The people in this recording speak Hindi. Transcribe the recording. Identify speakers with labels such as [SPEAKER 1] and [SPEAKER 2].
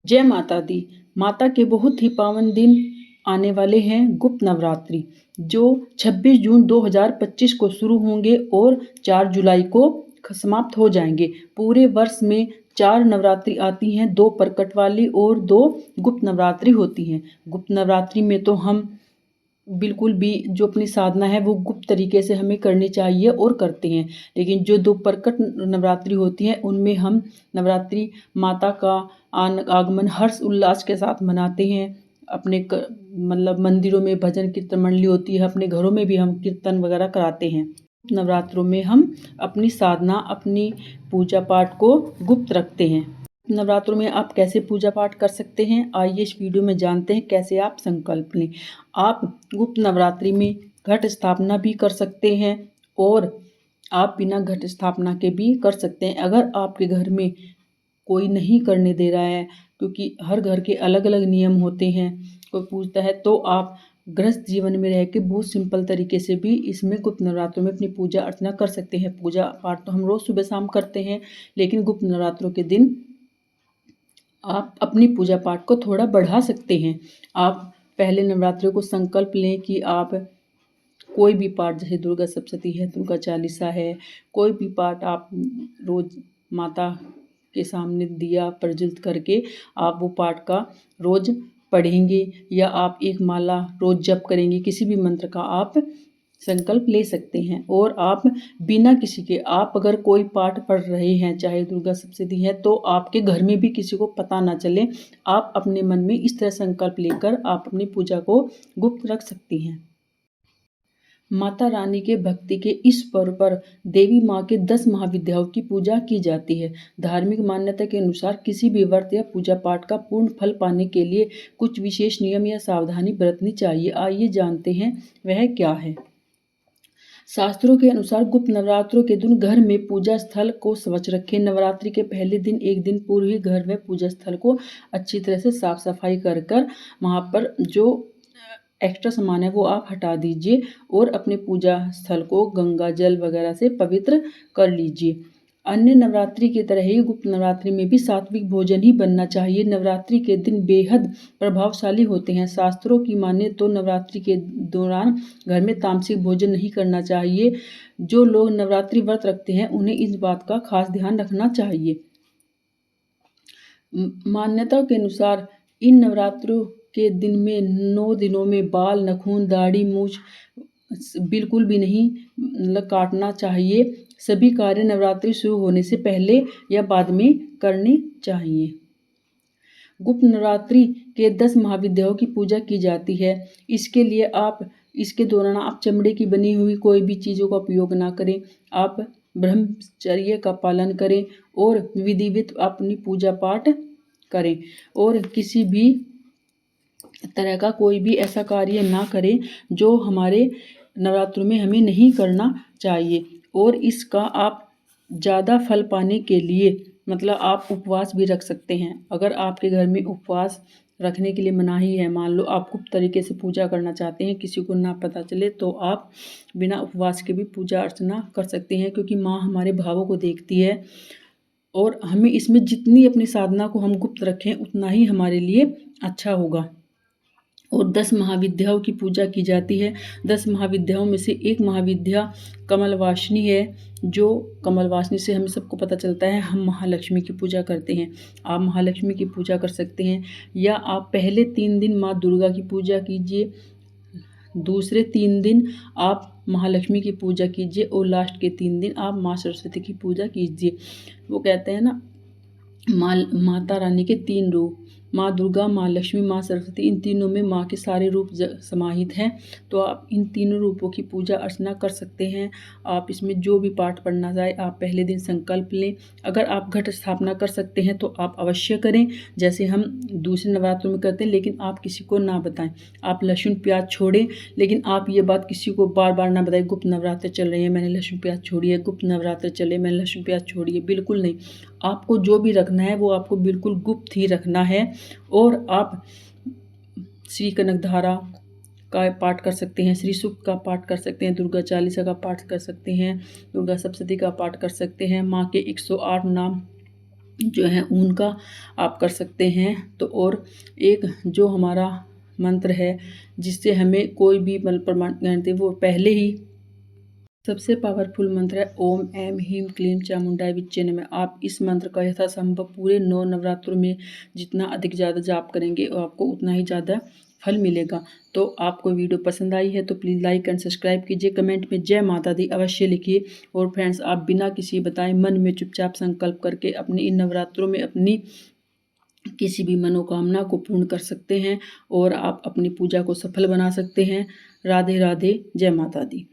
[SPEAKER 1] जय माता दी। माता के बहुत ही पावन दिन आने वाले हैं, गुप्त नवरात्रि, जो 26 जून 2025 को शुरू होंगे और 4 जुलाई को समाप्त हो जाएंगे। पूरे वर्ष में 4 नवरात्रि आती हैं, 2 प्रकट वाली और 2 गुप्त नवरात्रि होती हैं। गुप्त नवरात्रि में तो हम बिल्कुल भी जो अपनी साधना है वो गुप्त तरीके से हमें करनी चाहिए और करते हैं। लेकिन जो 2 प्रकट नवरात्रि होती हैं उनमें हम नवरात्रि माता का आगमन हर्ष उल्लास के साथ मनाते हैं। अपने मतलब मंदिरों में भजन कीर्तन मंडली होती है, अपने घरों में भी हम कीर्तन वगैरह कराते हैं। नवरात्रों में हम अपनी साधना, अपनी पूजा पाठ को गुप्त रखते हैं। नवरात्रों में आप कैसे पूजा पाठ कर सकते हैं, आइए इस वीडियो में जानते हैं कैसे आप संकल्प लें। आप गुप्त नवरात्रि में घट स्थापना भी कर सकते हैं और आप बिना घट स्थापना के भी कर सकते हैं। अगर आपके घर में कोई नहीं करने दे रहा है, क्योंकि हर घर के अलग अलग नियम होते हैं, कोई पूछता है, तो आप गृहस्थ जीवन में रह के बहुत सिंपल तरीके से भी इसमें गुप्त नवरात्रों में अपनी पूजा अर्चना कर सकते हैं। पूजा पाठ तो हम रोज़ सुबह शाम करते हैं, लेकिन गुप्त नवरात्रों के दिन आप अपनी पूजा पाठ को थोड़ा बढ़ा सकते हैं। आप पहले नवरात्रों को संकल्प लें कि आप कोई भी पाठ, जैसे दुर्गा सप्तशती है, दुर्गा चालीसा है, कोई भी पाठ आप रोज़ माता के सामने दिया प्रज्वलित करके आप वो पाठ का रोज़ पढ़ेंगे, या आप एक माला रोज़ जप करेंगे। किसी भी मंत्र का आप संकल्प ले सकते हैं और आप बिना किसी के, आप अगर कोई पाठ पढ़ रहे हैं, चाहे दुर्गा सप्तशती है, तो आपके घर में भी किसी को पता ना चले। आप अपने मन में इस तरह संकल्प लेकर आप अपनी पूजा को गुप्त रख सकती हैं। माता रानी के भक्ति के इस पर्व पर देवी माँ के 10 महाविद्याओं की पूजा की जाती है। धार्मिक मान्यता के अनुसार किसी भी व्रत या पूजा पाठ का पूर्ण फल पाने के लिए कुछ विशेष नियम या सावधानी बरतनी चाहिए। आइए जानते हैं वह क्या है। शास्त्रों के अनुसार गुप्त नवरात्रों के दिन घर में पूजा स्थल को स्वच्छ रखें। नवरात्रि के पहले दिन एक दिन पूर्व ही घर में पूजा स्थल को अच्छी तरह से साफ सफाई कर वहाँ पर जो एक्स्ट्रा सामान है वो आप हटा दीजिए और अपने पूजा स्थल को गंगा जल वगैरह से पवित्र कर लीजिए। अन्य नवरात्रि की तरह ही गुप्त नवरात्रि में भी सात्विक भोजन ही बनना चाहिए। नवरात्रि के दिन बेहद प्रभावशाली होते हैं। शास्त्रों की माने तो नवरात्रि के दौरान घर में तामसिक भोजन नहीं करना चाहिए। जो लोग नवरात्रि व्रत रखते हैं उन्हें इस बात का खास ध्यान रखना चाहिए। मान्यता के अनुसार इन नवरात्रों के दिन में 9 दिनों में बाल, नाखून, दाढ़ी, मूछ बिल्कुल भी नहीं काटना चाहिए। सभी कार्य नवरात्रि शुरू होने से पहले या बाद में करने चाहिए। गुप्त नवरात्रि के 10 महाविद्याओं की पूजा की जाती है। इसके दौरान आप चमड़े की बनी हुई कोई भी चीज़ों का उपयोग ना करें। आप ब्रह्मचर्य का पालन करें और विधिवत अपनी पूजा पाठ करें और किसी भी तरह का कोई भी ऐसा कार्य ना करें जो हमारे नवरात्रों में हमें नहीं करना चाहिए। और इसका आप ज़्यादा फल पाने के लिए मतलब आप उपवास भी रख सकते हैं। अगर आपके घर में उपवास रखने के लिए मनाही है, मान लो आप गुप्त तरीके से पूजा करना चाहते हैं, किसी को ना पता चले, तो आप बिना उपवास के भी पूजा अर्चना कर सकते हैं, क्योंकि माँ हमारे भावों को देखती है और हमें इसमें जितनी अपनी साधना को हम गुप्त रखें उतना ही हमारे लिए अच्छा होगा। और 10 महाविद्याओं की पूजा की जाती है। 10 महाविद्याओं में से एक महाविद्या कमलवासिनी है, जो कमलवासिनी से हमें सबको पता चलता है हम महालक्ष्मी की पूजा करते हैं। आप महालक्ष्मी की पूजा कर सकते हैं, या आप पहले 3 दिन माँ दुर्गा की पूजा कीजिए, दूसरे 3 दिन आप महालक्ष्मी की पूजा कीजिए और लास्ट के 3 दिन आप माँ सरस्वती की पूजा कीजिए। वो कहते हैं ना, माता रानी के 3 रूप, माँ दुर्गा, माँ लक्ष्मी, माँ सरस्वती, इन तीनों में माँ के सारे रूप समाहित हैं। तो आप इन तीनों रूपों की पूजा अर्चना कर सकते हैं। आप इसमें जो भी पाठ पढ़ना चाहे आप पहले दिन संकल्प लें। अगर आप घट स्थापना कर सकते हैं तो आप अवश्य करें, जैसे हम दूसरे नवरात्रों में करते हैं, लेकिन आप किसी को ना बताएं। आप लहसुन प्याज छोड़ें, लेकिन आप ये बात किसी को बार बार ना बताएं, गुप्त नवरात्र चल रही है मैंने लहसुन प्याज छोड़ी है, गुप्त नवरात्र चले मैंने लहसुन प्याज छोड़ी है, बिल्कुल नहीं। आपको जो भी रखना है वो आपको बिल्कुल गुप्त ही रखना है। और आप श्री कनकधारा का पाठ कर सकते हैं, श्री सूक्त का पाठ कर सकते हैं, दुर्गा चालीसा का पाठ कर सकते हैं, दुर्गा सप्तशती का पाठ कर सकते हैं, माँ के 108 नाम जो है ऊन का आप कर सकते हैं। तो और एक जो हमारा मंत्र है जिससे हमें कोई भी बल प्रमाण वो पहले ही सबसे पावरफुल मंत्र है ओम ऐम ह्रीं क्लीं चामुंडाय विच्चे नमः। आप इस मंत्र का यथासंभव पूरे 9 नवरात्रों में जितना अधिक ज़्यादा जाप करेंगे और आपको उतना ही ज़्यादा फल मिलेगा। तो आपको वीडियो पसंद आई है तो प्लीज़ लाइक एंड सब्सक्राइब कीजिए। कमेंट में जय माता दी अवश्य लिखिए। और फ्रेंड्स, आप बिना किसी बताए मन में चुपचाप संकल्प करके अपने इन नवरात्रों में अपनी किसी भी मनोकामना को पूर्ण कर सकते हैं और आप अपनी पूजा को सफल बना सकते हैं। राधे राधे, जय माता दी।